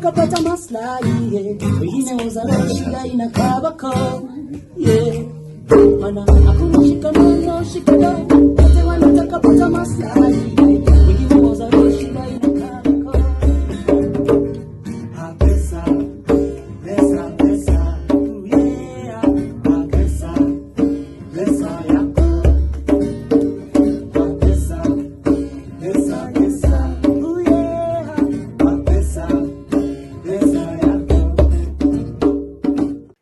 watakapata maslahi, wengine uzalo shida inakabako. Mana hakuna shikamano shikado, wote wanatakapata maslahi, wengine uzalo shida inakabako. Pesa, pesa, pesa, yeah, pesa, pesa yako. Pesa, pesa, pesa, yeah, pesa, pesa yako.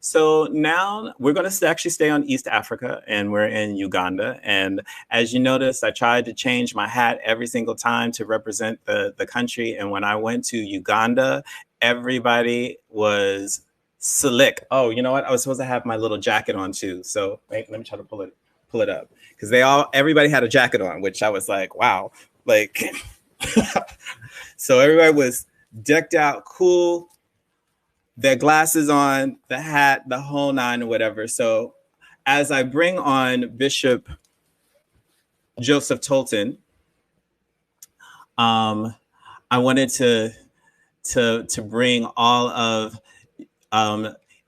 So now we're going to actually stay on East Africa, and we're in Uganda. And as you notice, I tried to change my hat every single time to represent the country. And when I went to Uganda, everybody was slick. Oh, you know what? I was supposed to have my little jacket on too. So wait, let me try to pull it up, because everybody had a jacket on, which I was like, wow, like, so everybody was decked out, cool, their glasses on, the hat, the whole nine or whatever. So as I bring on Bishop Joseph Tolton, I wanted to bring all of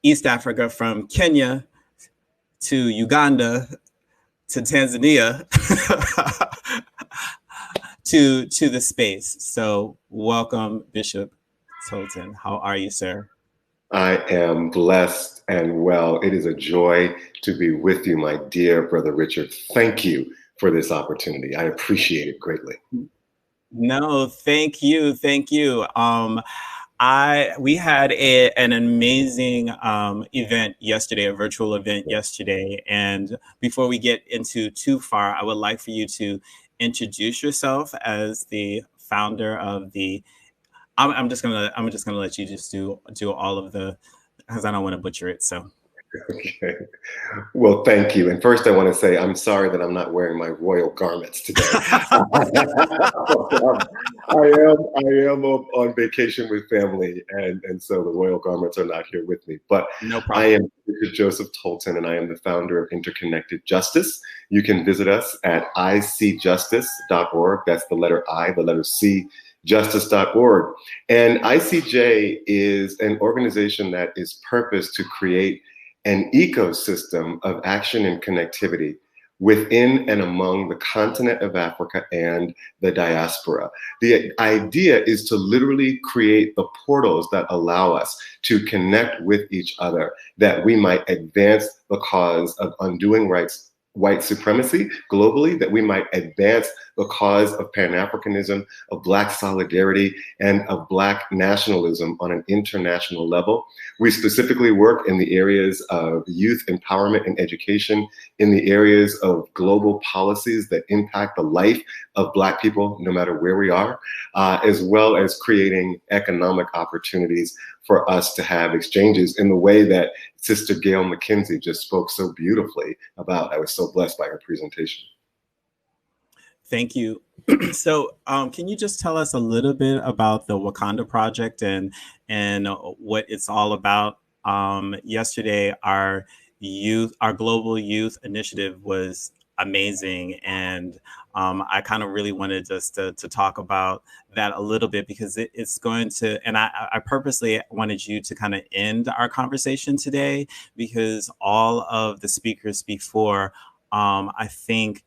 East Africa, from Kenya to Uganda to Tanzania to the space. So welcome, Bishop Tolton. How are you, sir? I am blessed and well. It is a joy to be with you, my dear brother Richard. Thank you for this opportunity. I appreciate it greatly. No, thank you. Thank you. We had an amazing event yesterday, a virtual event yesterday. And before we get into too far, I would like for you to introduce yourself as the founder of the. I'm just gonna let you just do all of the, because I don't want to butcher it. So. Okay. Well, thank you. And first, I want to say I'm sorry that I'm not wearing my royal garments today. I am on vacation with family, and so the royal garments are not here with me. But no problem. I am Bishop Joseph Tolton, and I am the founder of Interconnected Justice. You can visit us at icjustice.org. That's the letter I, the letter C, justice.org. And ICJ is an organization that is purposed to create an ecosystem of action and connectivity within and among the continent of Africa and the diaspora. The idea is to literally create the portals that allow us to connect with each other, that we might advance the cause of undoing white supremacy globally, that we might advance the cause of Pan-Africanism, of Black solidarity, and of Black nationalism on an international level. We specifically work in the areas of youth empowerment and education, in the areas of global policies that impact the life of Black people, no matter where we are, as well as creating economic opportunities for us to have exchanges in the way that Sister Gail McKenzie just spoke so beautifully about. I was so blessed by her presentation. Thank you. So can you just tell us a little bit about the Wakanda Project and what it's all about? Yesterday, our global youth initiative was amazing. And I kind of really wanted just to talk about that a little bit, because it's going to, and I purposely wanted you to kind of end our conversation today, because all of the speakers before, I think,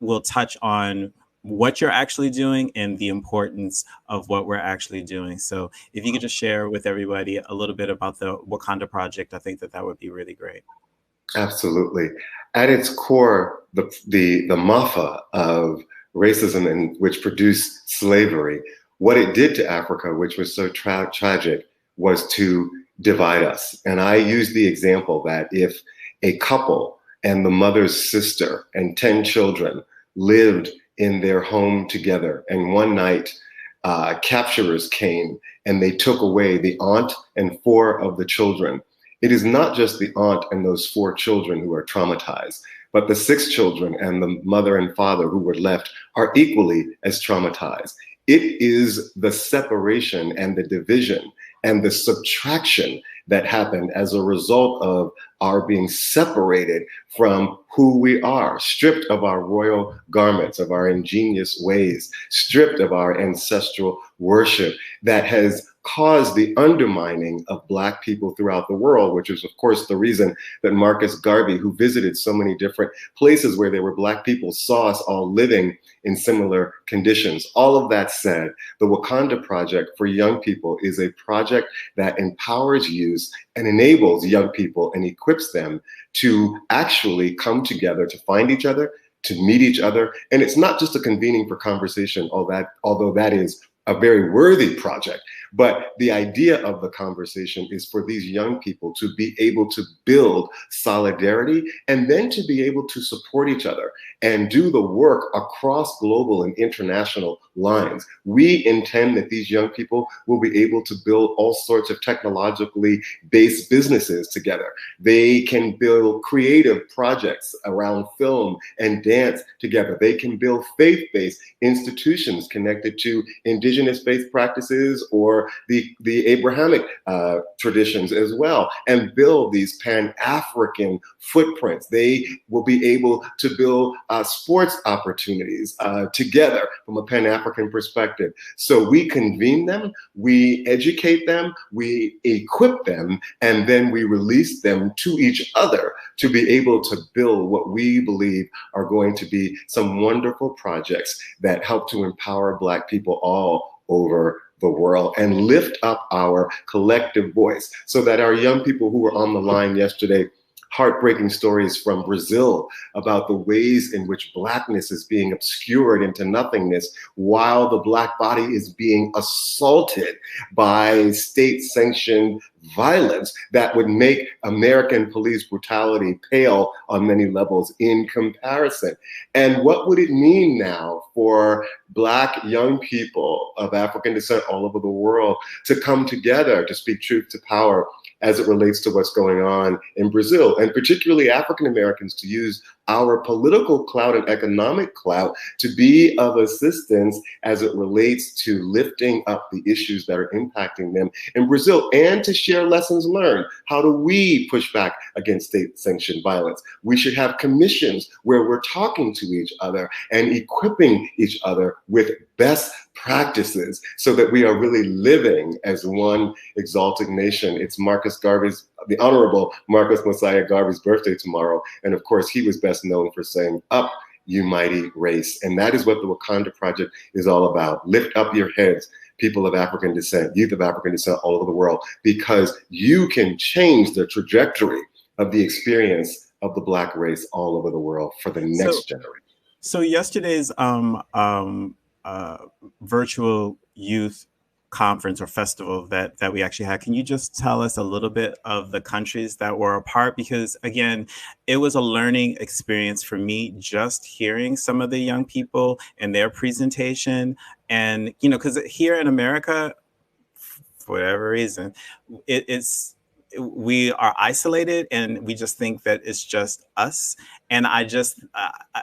will touch on what you're actually doing and the importance of what we're actually doing. So if you could just share with everybody a little bit about the Wakanda Project, I think that would be really great. Absolutely. At its core, the Mafa of racism, and which produced slavery, what it did to Africa, which was so tragic, was to divide us. And I use the example that if a couple and the mother's sister and 10 children lived in their home together, and one night capturers came and they took away the aunt and 4 of the children, it is not just the aunt and those 4 children who are traumatized, but the 6 children and the mother and father who were left are equally as traumatized. It is the separation and the division and the subtraction that happened as a result of our being separated from who we are, stripped of our royal garments, of our ingenious ways, stripped of our ancestral worship, that has caused the undermining of Black people throughout the world, which is, of course, the reason that Marcus Garvey, who visited so many different places where there were Black people, saw us all living in similar conditions. All of that said, the Wakanda Project for young people is a project that empowers youth and enables young people and equips them to actually come together, to find each other, to meet each other. And it's not just a convening for conversation, although that is a very worthy project. But the idea of the conversation is for these young people to be able to build solidarity and then to be able to support each other and do the work across global and international lines. We intend that these young people will be able to build all sorts of technologically based businesses together. They can build creative projects around film and dance together. They can build faith-based institutions connected to indigenous-based practices or the Abrahamic traditions as well, and build these Pan-African footprints. They will be able to build sports opportunities together from a Pan-African perspective. So we convene them, we educate them, we equip them, and then we release them to each other to be able to build what we believe are going to be some wonderful projects that help to empower Black people all over the world and lift up our collective voice so that our young people who were on the line yesterday, heartbreaking stories from Brazil about the ways in which Blackness is being obscured into nothingness while the Black body is being assaulted by state-sanctioned violence that would make American police brutality pale on many levels in comparison. And what would it mean now for Black young people of African descent all over the world to come together to speak truth to power as it relates to what's going on in Brazil, and particularly African Americans to use our political clout and economic clout to be of assistance as it relates to lifting up the issues that are impacting them in Brazil, and to share lessons learned. How do we push back against state-sanctioned violence? We should have commissions where we're talking to each other and equipping each other with best practices so that we are really living as one exalted nation. It's Marcus Garvey's, the Honorable Marcus Mosiah Garvey's birthday tomorrow. And of course, he was best known for saying, "Up, you mighty race." And that is what the Wakanda Project is all about. Lift up your heads, people of African descent, youth of African descent all over the world, because you can change the trajectory of the experience of the Black race all over the world for the next generation. So yesterday's virtual youth conference or festival that we actually had, can you just tell us a little bit of the countries that were a part? Because again, it was a learning experience for me just hearing some of the young people and their presentation. And, you know, because here in America, for whatever reason, we are isolated and we just think that it's just us. And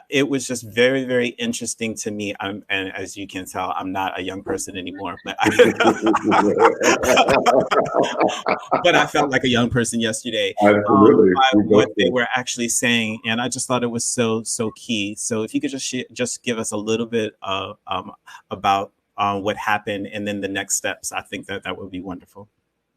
it was just very, very interesting to me. And as you can tell, I'm not a young person anymore, but but I felt like a young person yesterday by what they were actually saying. And I just thought it was so key. So if you could just give us a little bit about what happened and then the next steps, I think that would be wonderful.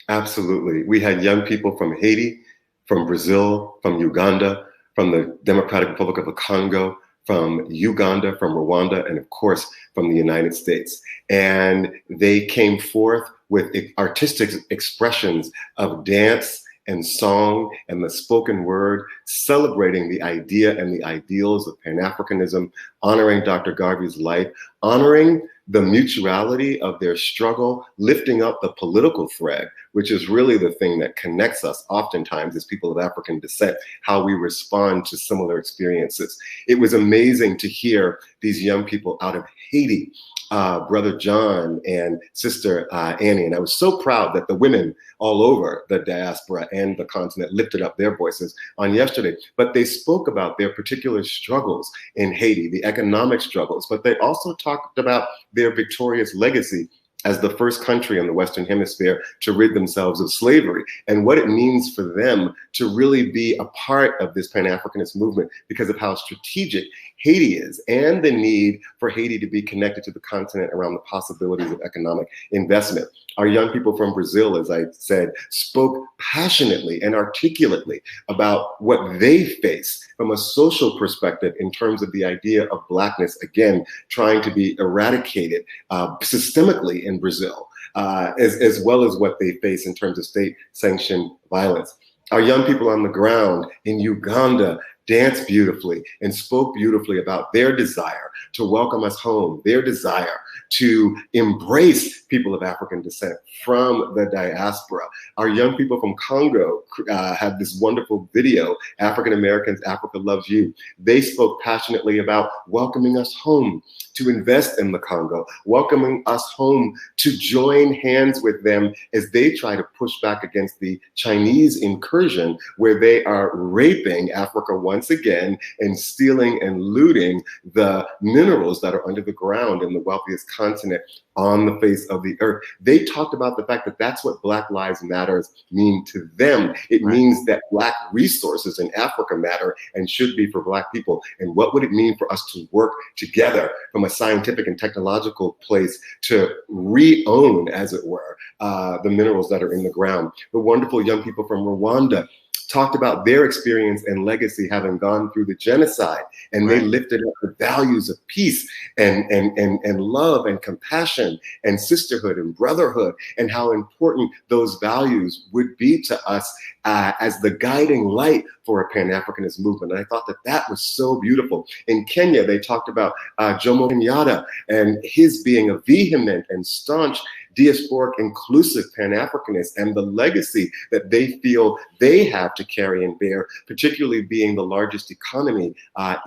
Absolutely. We had young people from Haiti, from Brazil, from Uganda, from the Democratic Republic of the Congo, from Uganda, from Rwanda, and of course, from the United States. And they came forth with artistic expressions of dance and song and the spoken word, celebrating the idea and the ideals of Pan-Africanism, honoring Dr. Garvey's life, honoring the mutuality of their struggle, lifting up the political thread, which is really the thing that connects us oftentimes as people of African descent, how we respond to similar experiences. It was amazing to hear these young people out of Haiti, Brother John and Sister Annie. And I was so proud that the women all over the diaspora and the continent lifted up their voices on yesterday. But they spoke about their particular struggles in Haiti, the economic struggles, but they also talked about their victorious legacy as the first country in the Western Hemisphere to rid themselves of slavery, and what it means for them to really be a part of this Pan-Africanist movement because of how strategic Haiti is, and the need for Haiti to be connected to the continent around the possibilities of economic investment. Our young people from Brazil, as I said, spoke passionately and articulately about what they face from a social perspective in terms of the idea of Blackness, again, trying to be eradicated systemically in Brazil, as well as what they face in terms of state-sanctioned violence. Our young people on the ground in Uganda danced beautifully and spoke beautifully about their desire to welcome us home, their desire to embrace people of African descent from the diaspora. Our young people from Congo had this wonderful video, African Americans, Africa Loves You. They spoke passionately about welcoming us home to invest in the Congo, welcoming us home to join hands with them as they try to push back against the Chinese incursion, where they are raping Africa once again and stealing and looting the minerals that are under the ground in the wealthiest continent on the face of the earth. They talked about the fact that that's what Black Lives Matters mean to them. It means that Black resources in Africa matter and should be for Black people. And what would it mean for us to work together from a scientific and technological place to re-own, as it were, the minerals that are in the ground? The wonderful young people from Rwanda talked about their experience and legacy having gone through the genocide, and they lifted up the values of peace and love and compassion and sisterhood and brotherhood, and how important those values would be to us as the guiding light for a Pan-Africanist movement. And I thought that that was so beautiful. In Kenya, they talked about Jomo Kenyatta and his being a vehement and staunch diasporic inclusive Pan-Africanist, and the legacy that they feel they have to carry and bear, particularly being the largest economy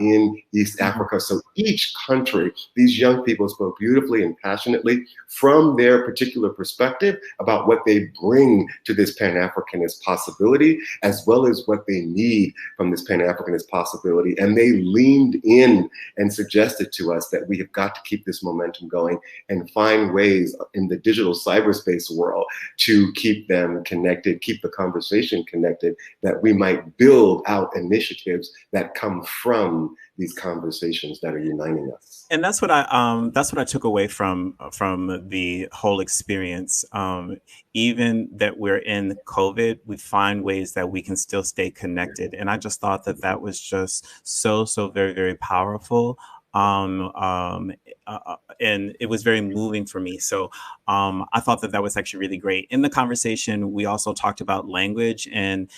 in East Africa. So each country, these young people spoke beautifully and passionately from their particular perspective about what they bring to this Pan-Africanist possibility, as well as what they need from this Pan-Africanist possibility. And they leaned in and suggested to us that we have got to keep this momentum going and find ways in the digital cyberspace world to keep them connected, keep the conversation connected, that we might build out initiatives that come from these conversations that are uniting us. And that's what I took away from the whole experience. Even that we're in COVID, we find ways that we can still stay connected. And I just thought that that was just so very, very powerful. And it was very moving for me. So I thought that that was actually really great. In the conversation, we also talked about language and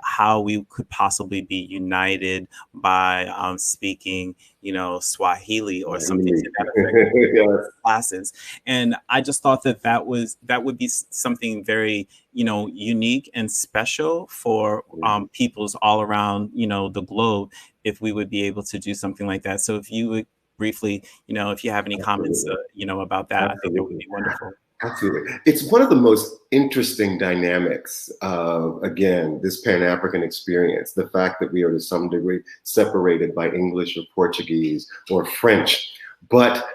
how we could possibly be united by speaking, Swahili or something to that effect. Classes. And I just thought that that would be something very, unique and special for peoples all around, the globe, if we would be able to do something like that. So if you would briefly, if you have any comments, about that, I think it would be wonderful. Absolutely. It's one of the most interesting dynamics of, again, this Pan-African experience, the fact that we are to some degree separated by English or Portuguese or French. But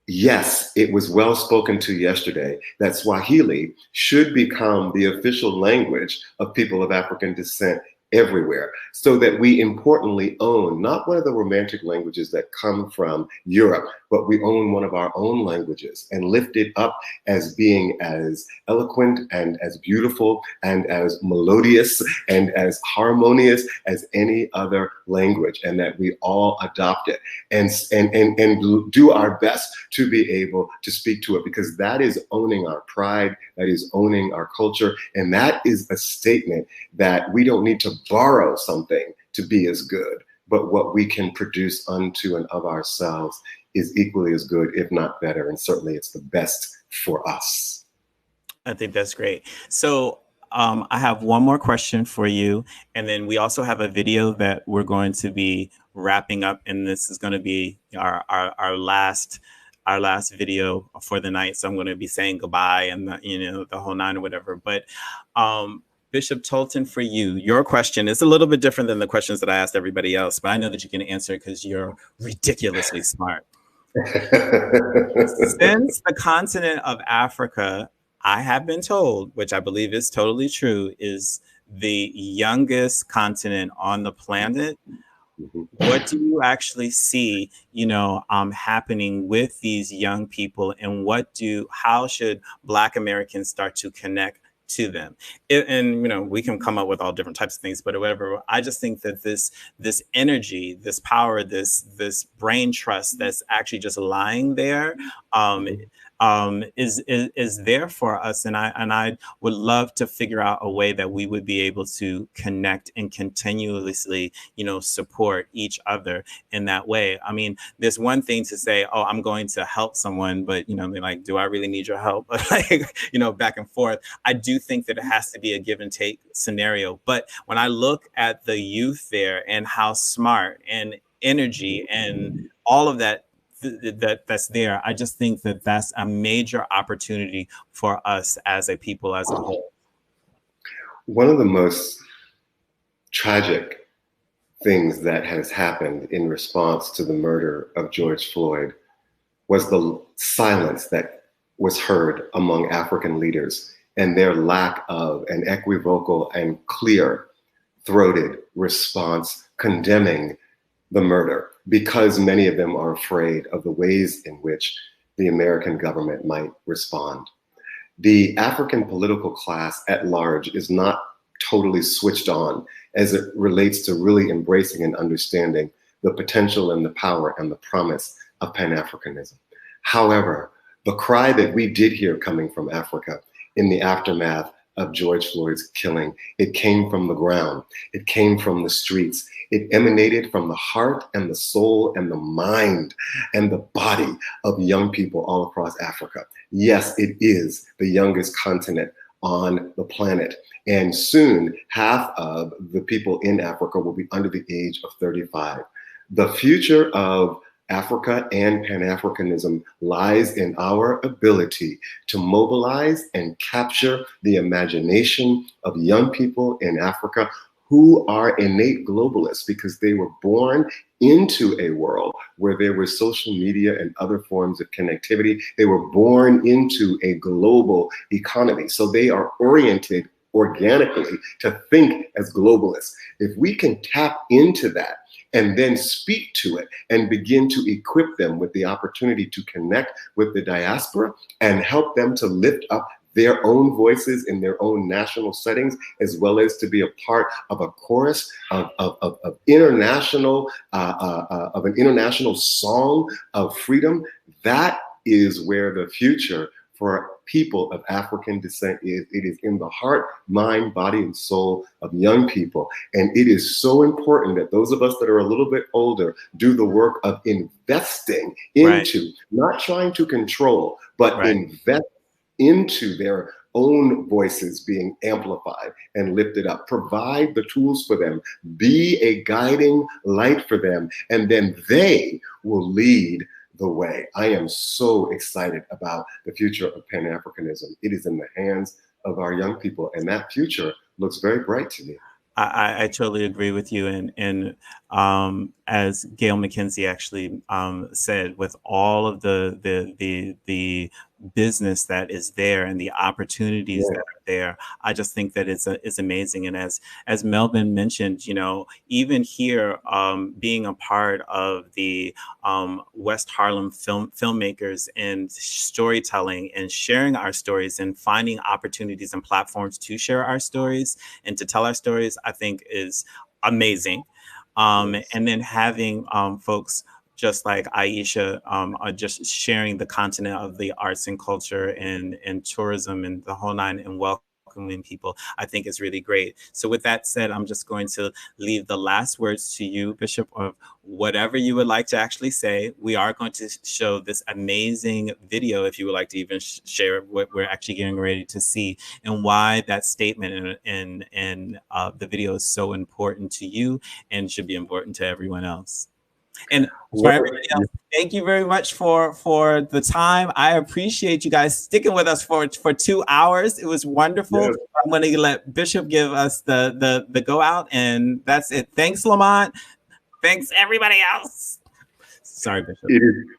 yes, it was well spoken to yesterday that Swahili should become the official language of people of African descent everywhere, so that we importantly own not one of the romantic languages that come from Europe, but we own one of our own languages and lift it up as being as eloquent and as beautiful and as melodious and as harmonious as any other language, and that we all adopt it and do our best to be able to speak to it, because that is owning our pride, that is owning our culture, and that is a statement that we don't need to borrow something to be as good, but what we can produce unto and of ourselves is equally as good, if not better, and certainly it's the best for us. I think that's great. So I have one more question for you, and then we also have a video that we're going to be wrapping up, and this is going to be our last video for the night. So I'm going to be saying goodbye and the whole nine or whatever. But Bishop Tolton, for you, your question is a little bit different than the questions that I asked everybody else, but I know that you can answer because you're ridiculously smart. Since the continent of Africa, I have been told, which I believe is totally true, is the youngest continent on the planet. What do you actually see, happening with these young people, and how should Black Americans start to connect to them? And we can come up with all different types of things, but whatever. I just think that this energy, this power, this brain trust that's actually just lying there, is there for us, and I would love to figure out a way that we would be able to connect and continuously, support each other in that way. I mean, there's one thing to say, oh, I'm going to help someone, but they're like, do I really need your help? Like, back and forth. I do think that it has to be a give and take scenario. But when I look at the youth there and how smart and energy and all of that's there, I just think that that's a major opportunity for us as a people as a whole. One of the most tragic things that has happened in response to the murder of George Floyd was the silence that was heard among African leaders and their lack of an equivocal and clear-throated response condemning the murder, because many of them are afraid of the ways in which the American government might respond. The African political class at large is not totally switched on as it relates to really embracing and understanding the potential and the power and the promise of Pan-Africanism. However, the cry that we did hear coming from Africa in the aftermath of George Floyd's killing, it came from the ground, it came from the streets, it emanated from the heart and the soul and the mind and the body of young people all across Africa. Yes, it is the youngest continent on the planet. And soon, half of the people in Africa will be under the age of 35. The future of Africa and Pan-Africanism lies in our ability to mobilize and capture the imagination of young people in Africa who are innate globalists because they were born into a world where there was social media and other forms of connectivity. They were born into a global economy. So they are oriented organically to think as globalists. If we can tap into that and then speak to it and begin to equip them with the opportunity to connect with the diaspora and help them to lift up their own voices in their own national settings, as well as to be a part of a chorus of an international song of freedom, that is where the future for people of African descent is. It is in the heart, mind, body, and soul of young people. And it is so important that those of us that are a little bit older do the work of investing into, not trying to control, but invest into their own voices being amplified and lifted up. Provide the tools for them, be a guiding light for them, and then they will lead the way. I am so excited about the future of Pan-Africanism. It is in the hands of our young people, and that future looks very bright to me. I totally agree with you. And as Gail McKenzie actually said, with all of the business that is there and the opportunities that are there, I just think that it's amazing. And as Melvin mentioned, even here, being a part of the West Harlem filmmakers and storytelling and sharing our stories and finding opportunities and platforms to share our stories and to tell our stories, I think is amazing. And then having folks just like Aisha are just sharing the continent of the arts and culture and tourism and the whole nine, and welcoming people, I think is really great. So with that said, I'm just going to leave the last words to you, Bishop, of whatever you would like to actually say. We are going to show this amazing video, if you would like to even share what we're actually getting ready to see and why that statement and the video is so important to you and should be important to everyone else. And for everybody else, thank you very much for the time. I appreciate you guys sticking with us for 2 hours. It was wonderful. Yes. I'm going to let Bishop give us the go out, and that's it. Thanks, Lamont. Thanks, everybody else. Sorry, Bishop.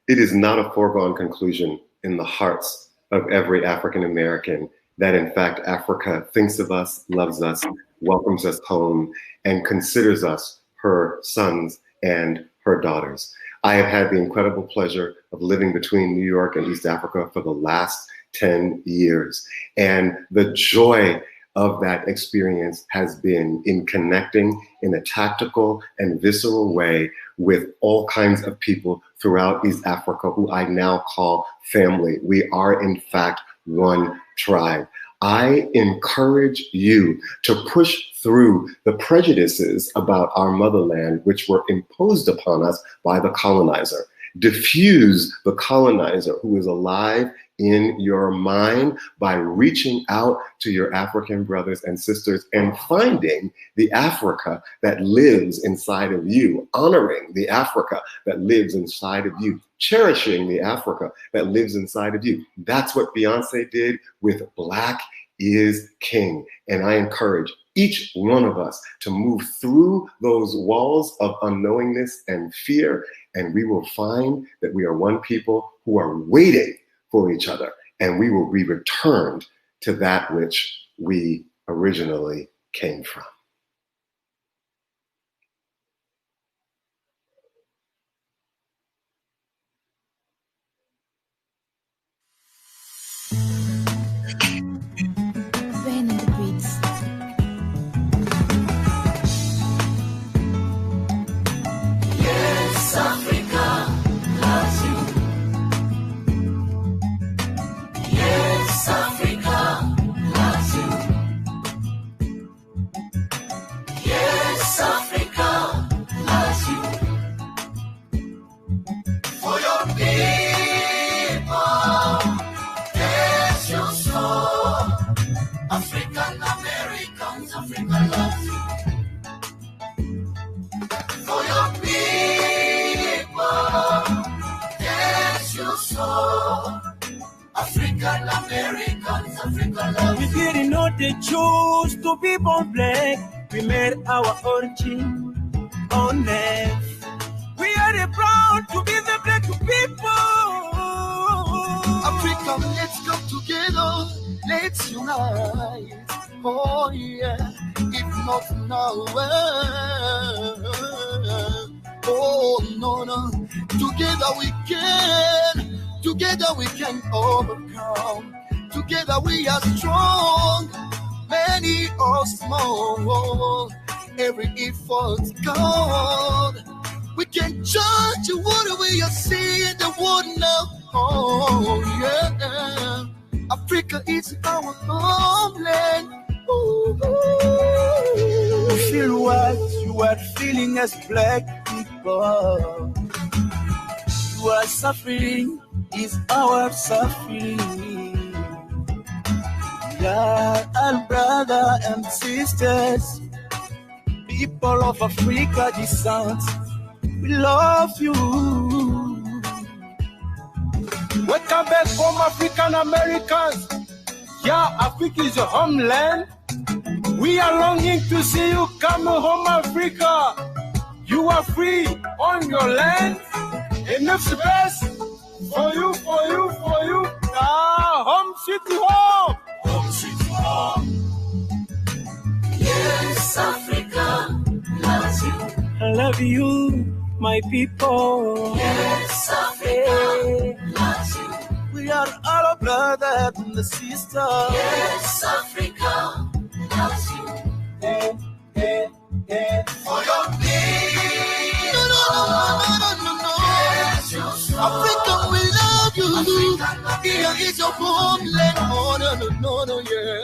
It is not a foregone conclusion in the hearts of every African American that in fact Africa thinks of us, loves us, welcomes us home, and considers us her sons and her daughters. I have had the incredible pleasure of living between New York and East Africa for the last 10 years. And the joy of that experience has been in connecting in a tactical and visceral way with all kinds of people throughout East Africa who I now call family. We are in fact one tribe. I encourage you to push through the prejudices about our motherland, which were imposed upon us by the colonizer. Diffuse the colonizer who is alive in your mind by reaching out to your African brothers and sisters and finding the Africa that lives inside of you, honoring the Africa that lives inside of you, cherishing the Africa that lives inside of you. That's what Beyonce did with Black is King. And I encourage each one of us to move through those walls of unknowingness and fear, and we will find that we are one people who are waiting for each other, and we will be returned to that which we originally came from. Rain in the breeze. Yes, Africa loves you. Yes, Africa loves you. Yes, Africa loves you. For your people, yes, your soul. African Americans, Africa loves you. For your people, yes, your soul. African Americans, Africa loves you. We didn't know they chose to be born black. We made our origin on earth. We are the proud to be the black people. Africa, let's come together. Let's unite. Oh yeah, if not now, oh no. Together we can. Together we can overcome. Together we are strong. Many are small. Every effort's gone. We can judge what we are seeing the world now. Oh yeah. Africa is our homeland. Ooh. You feel what you are feeling as black people. You are suffering is our suffering. We are all brothers and sisters, people of Africa descent. We love you. Welcome back home, African Americans. Yeah, Africa is your homeland. We are longing to see you come home, Africa. You are free on your land. Enough space for you. Home sweet home. Home sweet home. Yes, Africa loves you. I love you, my people. Yes, Africa loves you. We are all brothers and sisters. Yes, Africa loves you. For your people. No. Yes, your soul. Africa, we love you. Here is your homeland. Oh, no, yeah.